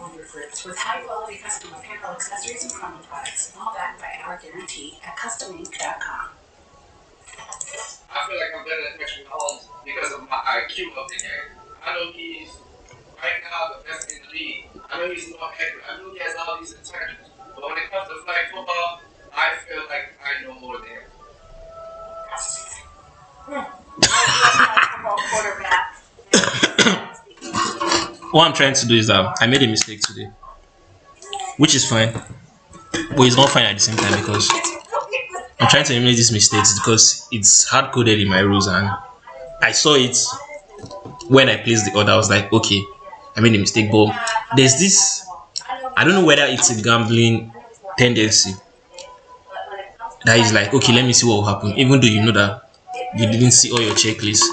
all your fruits with high-quality custom apparel, accessories, and promo products, all backed by our guarantee at customink.com. I feel like I'm better than Patrick Mahomes because of my IQ of the game. I know he's right now the best in the league. I know he's more accurate. I know he has all these intangibles. But when it comes to flag football, I feel like I know more than him. What I'm trying to do is that I made a mistake today, which is fine, but it's not fine at the same time because I'm trying to eliminate these mistakes because it's hard coded in my rules, and I saw it when I placed the order. I was like, okay, I made a mistake, but there's this, I don't know whether it's a gambling tendency that is like, okay, let me see what will happen, even though you know that you didn't see all your checklists.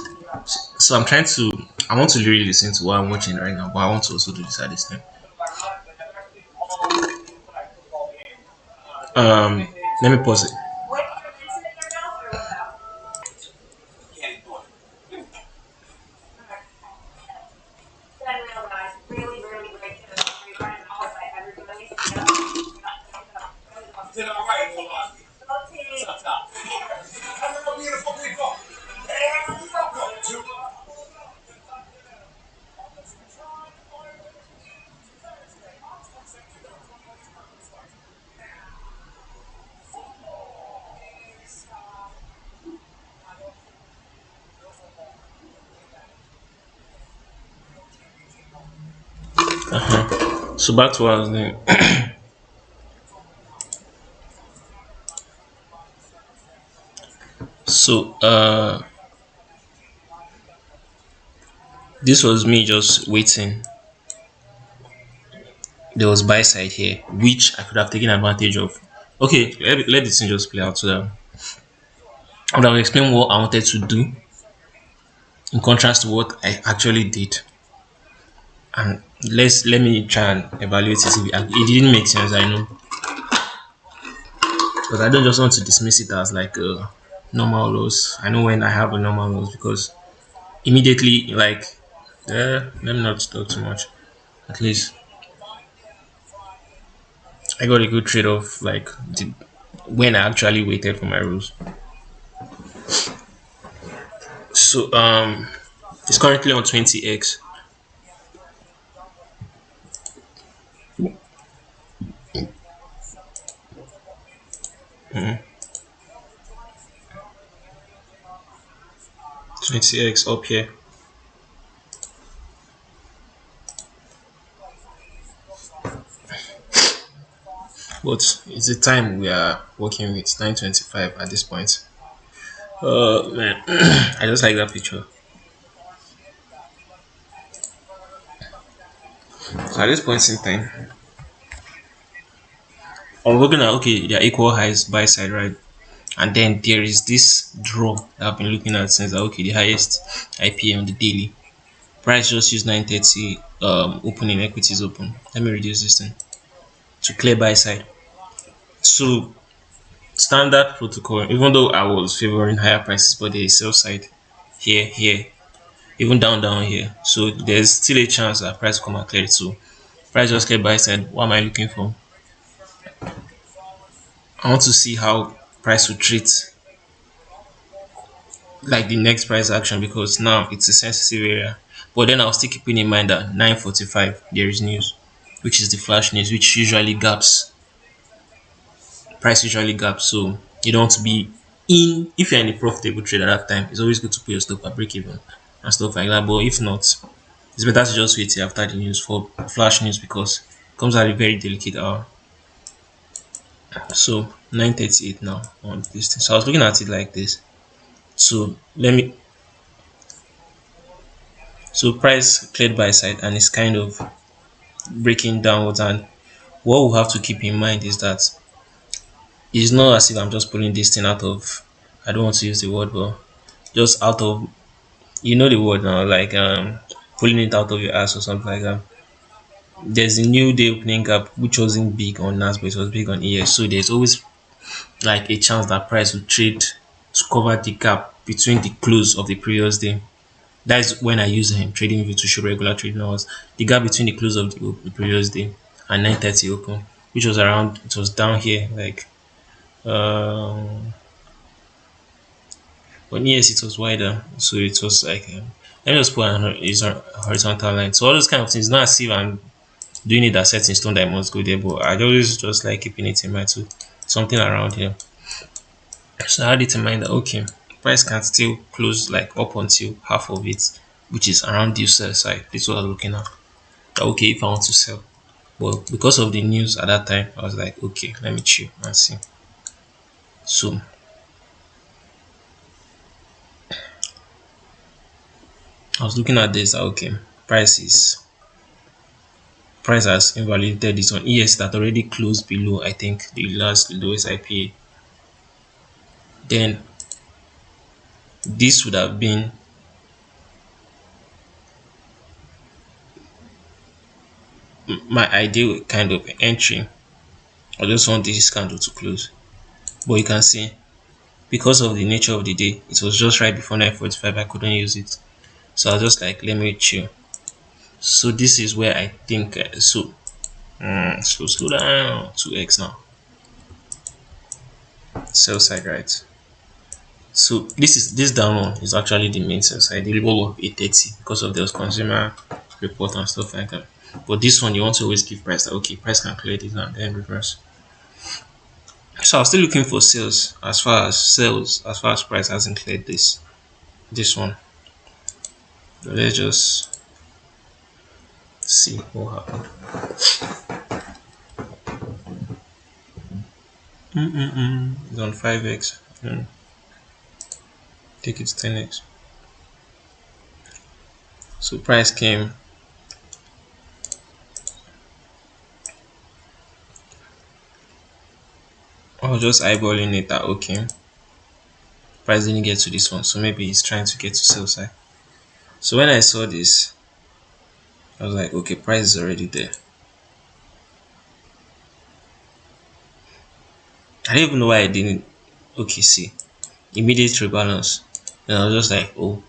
So I'm trying to, I want to really listen to what I'm watching right now, but I want to also do this at this time. Let me pause it. So back to what I was doing. So this was me just waiting. There was buy side here, which I could have taken advantage of. Okay, let this thing just play out. So that I would have explained what I wanted to do in contrast to what I actually did. And let me try and evaluate it. It didn't make sense, I know, but I don't just want to dismiss it as like a normal loss. I know when I have a normal loss because immediately, like, let me not talk too much. At least I got a good trade off, like when I actually waited for my rules. So it's currently on 20x. Mhm. 20x up here. But it's the time we are working with, 9:25 at this point. Man, I just like that picture. So at this point in time, I'm looking at, okay, they're equal highs buy side, right? And then there is this draw that I've been looking at since that, okay, the highest IPM on the daily price just use 930 opening equities open. Let me reduce this thing to clear buy side. So standard protocol, even though I was favoring higher prices, but there is sell side here, even down here. So there's still a chance that price will come and clear it. So price just clear buy side. What am I looking for? I want to see how price will treat like the next price action because now it's a sensitive area. But then I'll still keeping in mind that 9:45 there is news, which is the flash news, which usually gaps price usually gaps. So you don't want to be in, if you're in a profitable trade at that time. It's always good to put your stop at break even and stuff like that. But if not, it's better to just wait till after the news for flash news because it comes at a very delicate hour. So 9:38 now on this thing. So I was looking at it like this. So price cleared buy side and it's kind of breaking downwards, and what we have to keep in mind is that it's not as if I'm just pulling this thing out of, I don't want to use the word, but just out of, you know the word now, like pulling it out of your ass or something like that. There's a new day opening gap which wasn't big on NASDAQ, but it was big on ES. So there's always like a chance that price will trade to cover the gap between the close of the previous day. That's when I use trading view to show regular trading hours. The gap between the close of the previous day and 9:30 open, which was around, it was down here like um but yes, it was wider, so it was like let me just put is a horizontal line. So all those kind of things, not as if I'm doing it that set in stone that I must go there, but I always just like keeping it in mind too, something around here. So I had it in mind that okay, price can still close like up until half of it, which is around the sell side. This is what I was looking at. That okay, if I want to sell, but because of the news at that time, I was like, okay, let me chill and see. So I was looking at this. Okay, price is price has invalidated this one. ES that already closed below, I think, the last lowest IPA. Then this would have been my ideal kind of entry. I just want this candle to close. But you can see, because of the nature of the day, it was just right before 9:45. I couldn't use it. So I was just like, let me chill. So this is where I think, slow down, 2x now. Sell side, right? So this down one is actually the main sell side, the low of 830 because of those consumer report and stuff like that. But this one you want to always give price that okay, price can clear this and then reverse. So I'm still looking for sales as far as price hasn't cleared this one. So let's just see what happened. It's on 5x. Take it to 10x. So price came. I was just eyeballing it that okay, price didn't get to this one, so maybe he's trying to get to sell side. So when I saw this, I was like, okay, price is already there. I don't even know why I didn't. Okay, see, immediate rebalance. And I was just like, oh,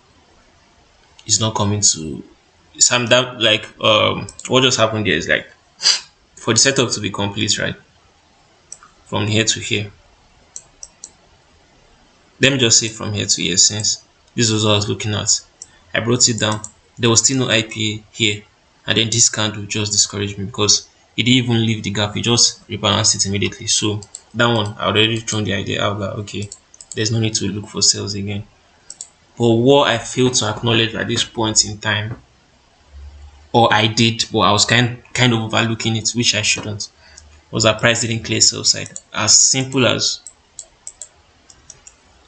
it's not coming to. Some that like what just happened there is like for the setup to be complete, right? From here to here. Let me just say from here to here since this was what I was looking at. I brought it down. There was still no IPA here, and then this candle just discouraged me because it didn't even leave the gap. It just rebalanced it immediately. So that one, I already thrown the idea out that okay, there's no need to look for sales again. But what I failed to acknowledge at this point in time, or I did, but I was kind of overlooking it, which I shouldn't, was that price didn't clear sell side. As simple as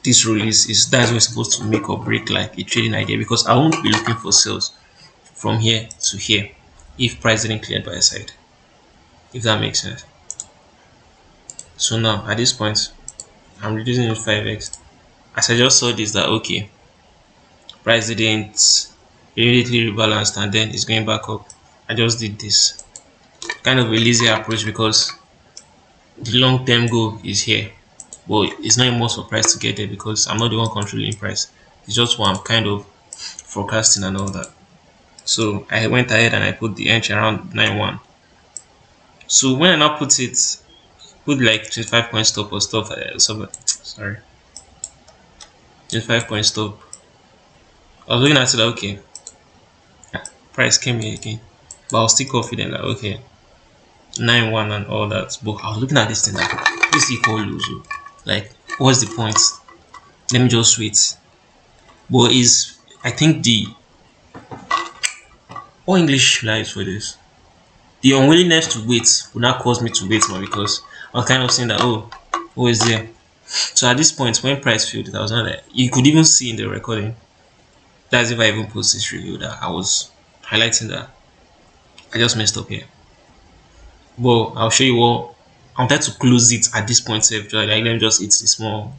this rule is that's what we're supposed to make or break like a trading idea because I won't be looking for sales from here to here if price didn't clear by a side. If that makes sense. So now at this point, I'm reducing it 5x. As I just saw this that okay, price didn't immediately rebalanced and then it's going back up. I just did this kind of a lazy approach because the long term goal is here. But it's not a must for price to get there because I'm not the one controlling price. It's just what I'm kind of forecasting and all that. So I went ahead and I put the entry around 9.1. So when I now put like 25 point stop or stuff, sorry, 25 point stop. I was looking at it like, okay, price came here again, but I was still confident like, okay, 9.1 and all that. But I was looking at this thing like, this equal lose. Like, what's the point? Let me just wait. But is I think the what English lies for this? The unwillingness to wait will not cause me to wait more because I was kind of saying that oh is there. So at this point when price failed it, I was not like you could even see in the recording. That's if I even post this review that I was highlighting that I just messed up here. But I'll show you what I wanted to close it at this point safe like let me just it's a small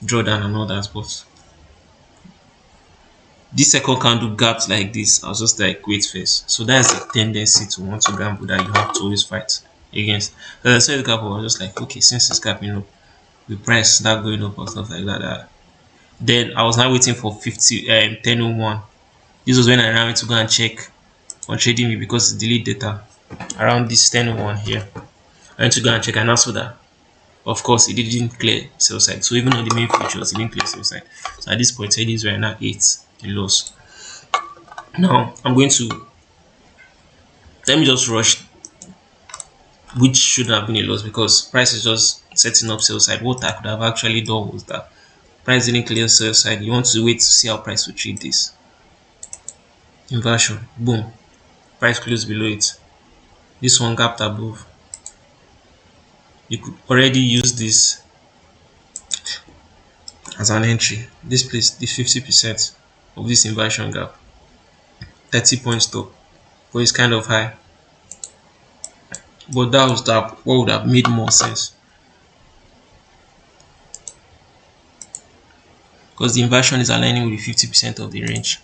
drawdown and all that but this second candle gaps like this, I was just like, wait first. So that's a tendency to want to gamble that you have to always fight against. As I said, the gap, I was just like, okay, since it's gapping up, the price not going up or stuff like that. Then I was now waiting for 10.01 This was when I ran to go and check on trading me because it's delete data around this 10:1 here. I went to go and check and also that of course it didn't clear sell side. So even on the main futures, it didn't clear sell side. So at this point, tradings were now 8 the loss. Now I'm going to let me just rush which should have been a loss because price is just setting up sell side. What I could have actually done was that price didn't clear sell side. You want to wait to see how price will treat this inversion. Boom, price closed below it. This one gapped above. You could already use this as an entry. This place, the 50% of this inversion gap, 30 points top, but it's kind of high. But that was that what would have made more sense because the inversion is aligning with the 50% of the range.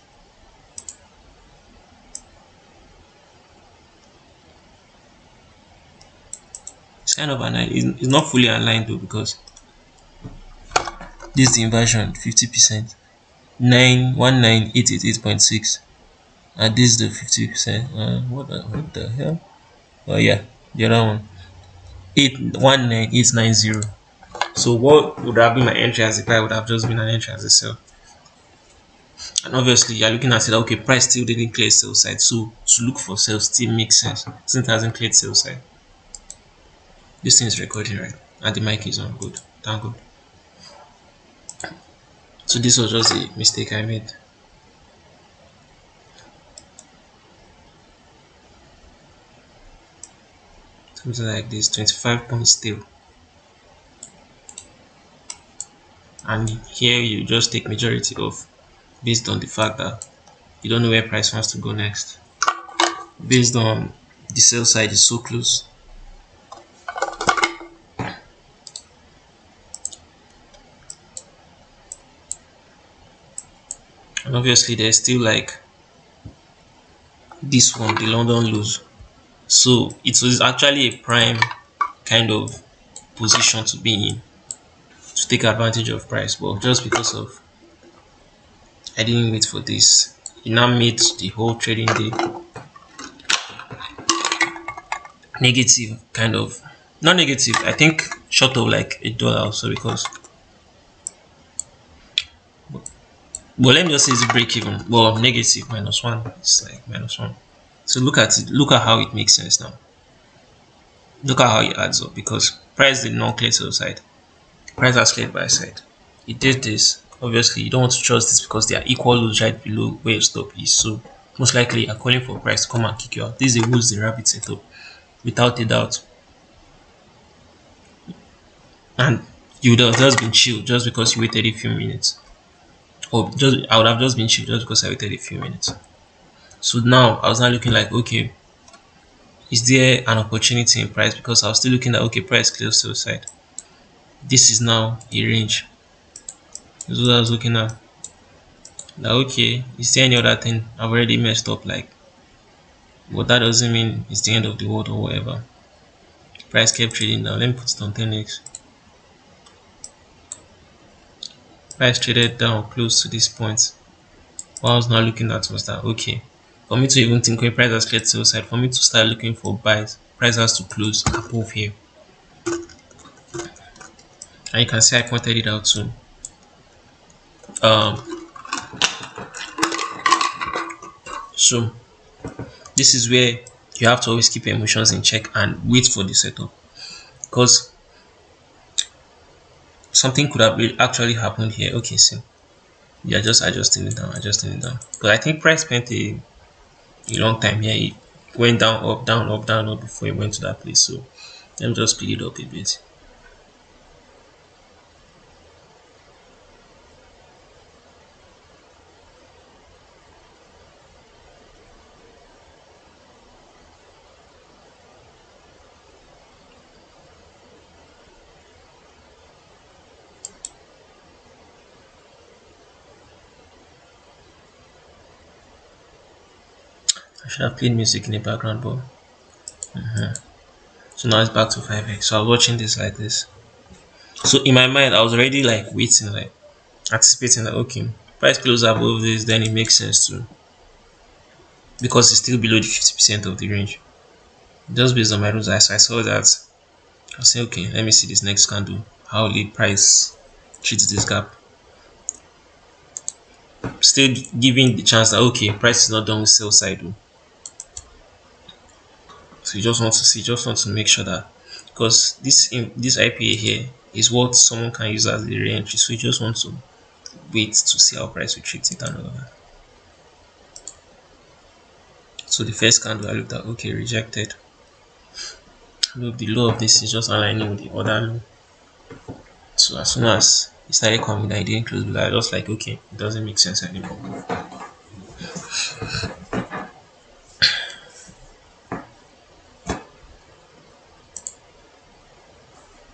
It's kind of aligned. It's not fully aligned though because this is the inversion 50%, 919,888.6, and this is the 50%. What the hell? Oh yeah, the other one 819,890. So what would have been my entry as a buy would have just been an entry as a sell. And obviously you're looking at it, okay, price still didn't clear sell side, so to look for sell still makes sense since it hasn't cleared sell side. This thing is recording, right? And the mic is on. Good, thank God. So this was just a mistake I made. Something like this, 25 points still. And here you just take majority off based on the fact that you don't know where price wants to go next. Based on the sell side is so close. And obviously there's still like this one, the London lows. So it was actually a prime kind of position to be in to take advantage of price, but just because of I didn't wait for this, it now made the whole trading day negative, kind of. Not negative, I think short of like $1 also because well let me just say it's break even. Well, negative -1, it's like -1. So look at it, look at how it makes sense now. Look at how it adds up because price did not clear to the side. Price has cleared by side. It did this. Obviously, you don't want to trust this because they are equal lows right below where your stop is. So most likely you're calling for price to come and kick you out. This is a wolves the rabbit setup, without a doubt. And you would have just been chill just because you waited a few minutes. Or just I would have just been chill just because I waited a few minutes. So now I was now looking like, okay, is there an opportunity in price? Because I was still looking at, okay, price close to the side. This is now a range. This is what I was looking at. Like, okay, is there any other thing I've already messed up? Like, but that doesn't mean it's the end of the world or whatever. Price kept trading down. Let me put it on 10x. Price traded down close to this point. What I was now looking at was that, okay, for me to even think when price has cleared sell side, for me to start looking for buys, price has to close above here. And you can see I pointed it out too. So this is where you have to always keep your emotions in check and wait for the setup, because something could have actually happened here. Okay, see, you're just adjusting it down, but I think price spent a long time here. It went down, up, down, up, down, up before it went to that place. So let me just speed it up a bit. I should have played music in the background, but so now it's back to 5x. So I was watching this like this. So in my mind, I was already like waiting, like anticipating that, okay, price close above this, then it makes sense to because it's still below the 50% of the range. Just based on my rules, I saw that. I say, okay, let me see this next candle. How will the price treat this gap? Still giving the chance that okay, price is not done with sell side. So you just want to make sure that because this IPA here is what someone can use as the re-entry. So you just want to wait to see how price will treat it and all that. So the first candle I looked at, okay, rejected. Look, the low of this is just aligning with the other low. So as soon as it started coming down, it didn't close below. I was just like, okay, it doesn't make sense anymore.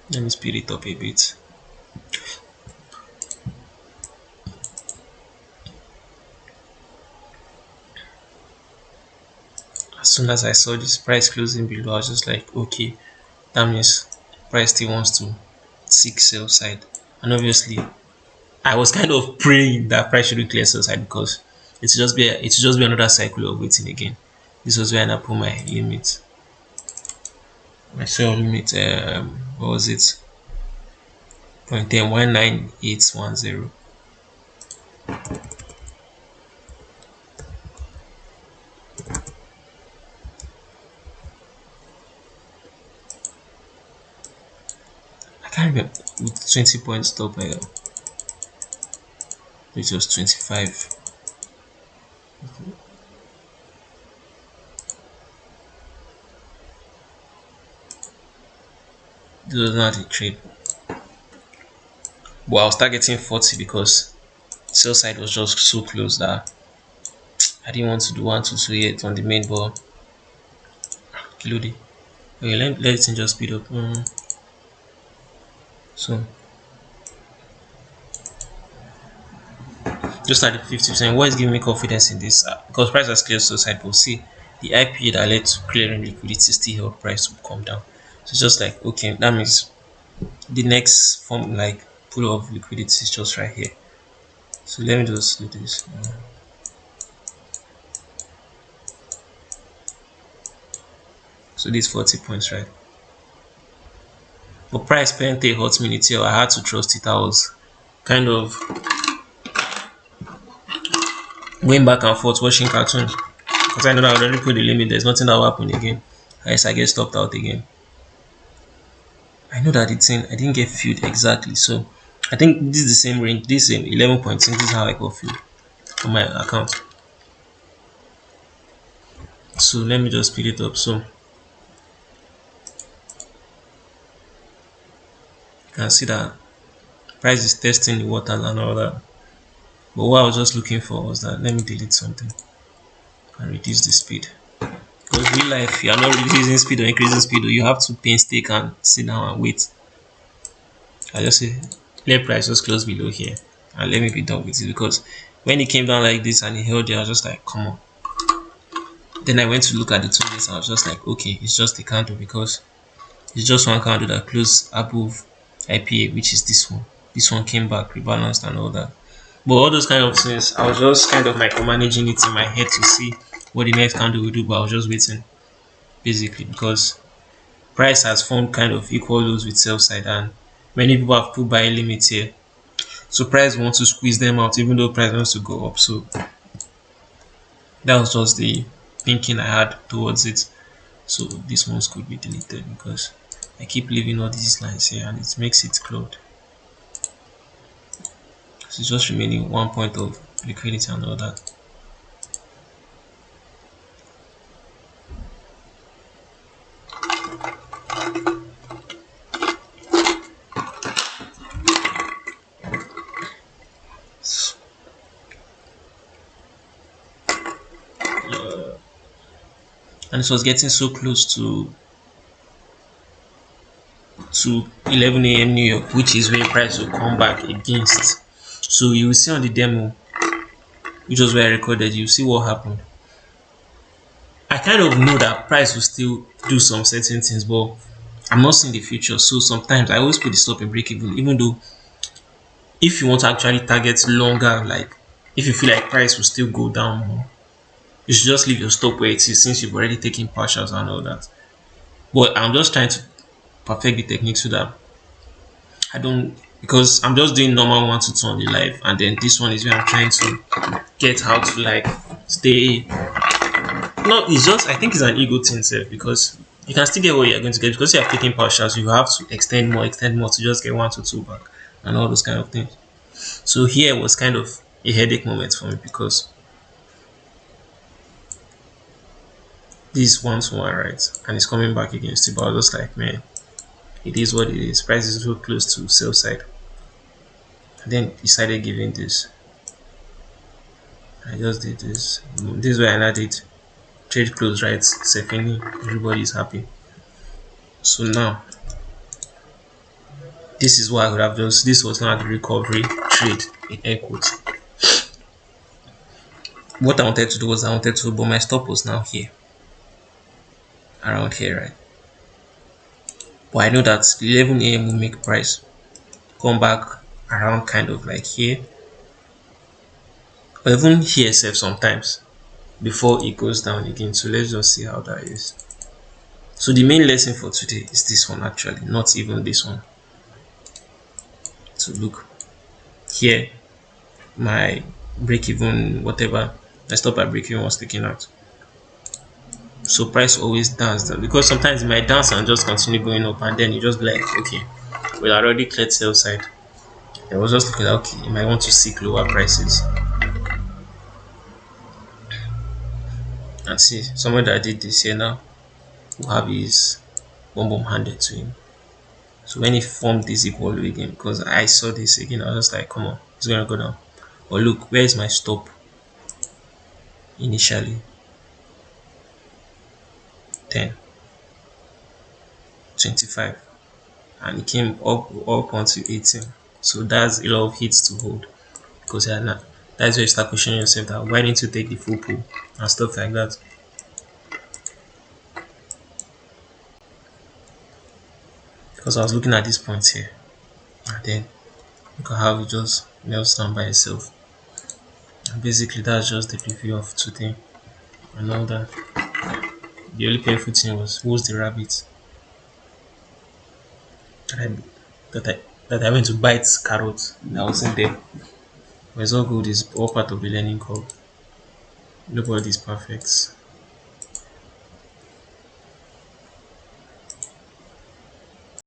Let me speed it up a bit. As soon as I saw this price closing below, I was just like, okay, that means price still wants to seek sell side. And obviously, I was kind of praying that price shouldn't clear sell side because it should just be another cycle of waiting again. This was when I put my limit. My sell limit, what was it? 0.19810. I can't remember with 20 points stop, which was 25. This was not a trade, but I was targeting 40 because sell side was just so close that I didn't want to do 122 yet on the main ball. Kilode. Okay, let it just speed up. So just at the 50%, what is giving me confidence in this? Because price has cleared sell side, but see the IPA that led to clearing liquidity still help price to come down. So it's just like okay, that means the next form like pool of liquidity is just right here. So let me just do this. So this 40 points, right? But price spent a hot minute here. I had to trust it. I was kind of going back and forth watching cartoons because I know that I already put the limit. There's nothing that will happen again. Unless I get stopped out again. I know that it's in. I didn't get filled exactly. So I think this is the same range. This same 11 points. This is how I got filled on my account. So let me just speed it up. So you can see that price is testing the water and all that. But what I was just looking for was that let me delete something and reduce the speed. Because real life, you are not reducing speed or increasing speed, or you have to painstaking and sit down and wait. I just say let price just close below here and let me be done with it because when it came down like this and it held there, I was just like, come on. Then I went to look at the 2 minutes. I was just like, okay, it's just a candle because it's just one candle that closed above IPA, which is this one. This one came back, rebalanced and all that. But all those kind of things, I was just kind of micromanaging it in my head to see what the next candle will do, but I was just waiting basically because price has formed kind of equal lows with sell side and many people have put buying limits here. So price wants to squeeze them out even though price wants to go up. So that was just the thinking I had towards it. So these ones could be deleted because I keep leaving all these lines here and it makes it cloud. So it's just remaining 1 point of liquidity and all that. And it was getting so close to 11 a.m. New York, which is where price will come back against. So you will see on the demo, which was where I recorded, you see what happened. I kind of know that price will still do some certain things, but I'm not seeing the future. So sometimes I always put the stop and break even though if you want to actually target longer, like if you feel like price will still go down more, You should just leave your stop where it is since you've already taken partials and all that. But I'm just trying to perfect the technique so that I don't, because I'm just doing normal 1 to 2 on the live, and then this one is where I'm trying to get how to like stay. No, it's just I think it's an ego thing, sir, because you can still get what you're going to get because you have taken partials. You have to extend more to just get 1 to 2 back, and all those kind of things. So here was kind of a headache moment for me because this 1 to 1, right, and it's coming back against it. But I was just like, man, it is what it is. Price is so close to sell side, and then decided giving this. I just did this. This is where I now did trade close, right? Sefini, everybody is happy. So now this is what I would have just. This was not a recovery trade in air quotes. What I wanted to do was but my stop was now here, around here, right? But I know that 11 a.m. will make price come back around kind of like here, or even here self sometimes before it goes down again. So let's just see how that is. So the main lesson for today is this one actually, not even this one. So look here, my break even, whatever I stop at break even was taken out. So price always dance down because sometimes it might dance and just continue going up, and then you just be like, okay, well, I already cleared sell side. I was just looking at, okay, you might want to seek lower prices. And see, someone that did this here now will have his bomb handed to him. So when he formed this equal low again, because I saw this again, I was just like, come on, it's gonna go down. But look, where is my stop initially? 10, 25, and it came up onto 18. So that's a lot of hits to hold because you're not. That's where you start questioning yourself that why didn't you take the full pull and stuff like that. Because I was looking at this point here, and then look at how it just melts down by itself. And basically, that's just the review of today and all that. The only painful thing was who's the rabbit that I that I that I went to bite carrot that wasn't there. But it's all good. It's all part of the learning curve. Nobody is perfect.